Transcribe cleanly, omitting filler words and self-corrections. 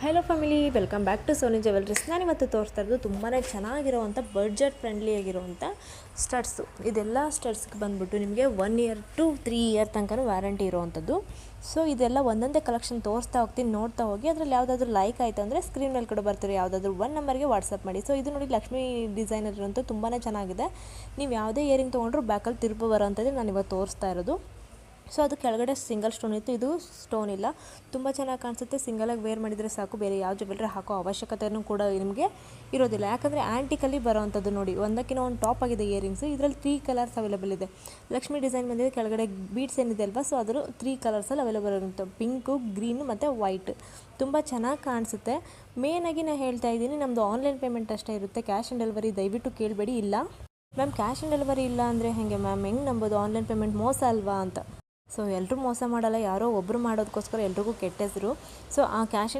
Hello family, welcome back to Soni jewelleries. ನಾನಿವತ್ತು ತೋರಿಸ್ತಾ ಇರೋದು ತುಂಬಾ ಚೆನ್ನಾಗಿರೋವಂಥ ಬಡ್ಜೆಟ್ ಫ್ರೆಂಡ್ಲಿ ಆಗಿರುವಂಥ ಸ್ಟಡ್ಸು. ಇದೆಲ್ಲ ಸ್ಟಡ್ಸ್ಗೆ ಬಂದುಬಿಟ್ಟು ನಿಮಗೆ 1 ಇಯರ್ ಟು 3 ಇಯರ್ ತನಕ ವ್ಯಾರಂಟಿ ಇರೋವಂಥದ್ದು. ಸೊ ಇದೆಲ್ಲ ಒಂದೊಂದೇ ಕಲೆಕ್ಷನ್ ತೋರಿಸ್ತಾ ಹೋಗ್ತೀನಿ, ನೋಡ್ತಾ ಹೋಗಿ. ಅದರಲ್ಲಿ ಯಾವುದಾದ್ರೂ ಲೈಕ್ ಆಯಿತು ಅಂದರೆ ಸ್ಕ್ರೀನ್ ಮೇಲೆ ಕೂಡ ಬರ್ತೀರಿ, ಯಾವುದಾದ್ರೂ 1 ನಂಬರ್ಗೆ ವಾಟ್ಸಪ್ ಮಾಡಿ. ಸೊ ಇದು ನೋಡಿ, ಲಕ್ಷ್ಮೀ ಡಿಸೈನರ್ ಇರೋಂಥ ತುಂಬಾ ಚೆನ್ನಾಗಿದೆ. ನೀವು ಯಾವುದೇ ಇಯರಿಂಗ್ ತೊಗೊಂಡ್ರು ಬ್ಯಾಕಲ್ಲಿ ತಿರುಪು ಬರೋವಂಥದ್ದು ನಾನು ಇವತ್ತು ತೋರಿಸ್ತಾ ಇರೋದು. ಸೊ ಅದು ಕೆಳಗಡೆ ಸಿಂಗಲ್ ಸ್ಟೋನ್ ಇತ್ತು, ಇದು ಸ್ಟೋನ್ ಇಲ್ಲ. ತುಂಬ ಚೆನ್ನಾಗಿ ಕಾಣಿಸುತ್ತೆ. ಸಿಂಗಲಾಗಿ ವೇರ್ ಮಾಡಿದರೆ ಸಾಕು, ಬೇರೆ ಯಾವ ಜ್ಯುವೆಲ್ರಿ ಹಾಕೋ ಅವಶ್ಯಕತೆಯೂ ಕೂಡ ನಿಮಗೆ ಇರೋದಿಲ್ಲ. ಯಾಕಂದರೆ ಆ್ಯಂಟಿಕಲ್ಲಿ ಬರೋವಂಥದ್ದು ನೋಡಿ, ಒಂದಕ್ಕಿಂತ ಒಂದು ಟಾಪ್ ಆಗಿದೆ ಇಯರಿಂಗ್ಸು. ಇದರಲ್ಲಿ 3 ಕಲರ್ಸ್ ಅವೈಲೇಬಲ್ ಇದೆ. ಲಕ್ಷ್ಮಿ ಡಿಸೈನ್ ಬಂದಿದೆ, ಕೆಳಗಡೆ ಬೀಡ್ಸ್ ಏನಿದೆ ಅಲ್ವಾ, ಸೊ ಅದರ 3 ಕಲರ್ಸಲ್ಲಿ ಅವೈಲೇಬಲ್ ಇರುತ್ತೆ, ಪಿಂಕು, ಗ್ರೀನು ಮತ್ತು ವೈಟ್. ತುಂಬ ಚೆನ್ನಾಗಿ ಕಾಣಿಸುತ್ತೆ. ಮೇನಾಗಿ ನಾನು ಹೇಳ್ತಾ ಇದ್ದೀನಿ, ನಮ್ಮದು ಆನ್ಲೈನ್ ಪೇಮೆಂಟ್ ಅಷ್ಟೇ ಇರುತ್ತೆ, ಕ್ಯಾಶ್ ಆನ್ ಡೆಲಿವರಿ ದಯವಿಟ್ಟು ಕೇಳಬೇಡಿ. ಇಲ್ಲ ಮ್ಯಾಮ್, ಕ್ಯಾಶ್ ಆನ್ ಡೆಲಿವರಿ ಇಲ್ಲ ಅಂದರೆ ಹೇಗೆ ಮ್ಯಾಮ್, ಹೆಂಗೆ ನಂಬೋದು ಆನ್ಲೈನ್ ಪೇಮೆಂಟ್ ಮೋಸ ಅಲ್ವಾ ಅಂತ. ಸೊ ಎಲ್ಲರೂ ಮೋಸ ಮಾಡಲ್ಲ, ಯಾರೋ ಒಬ್ಬರು ಮಾಡೋದಕ್ಕೋಸ್ಕರ ಎಲ್ರಿಗೂ ಕೆಟ್ಟ ಹೆಸರು. ಸೊ ಆ ಕ್ಯಾಶ್ ಆನ್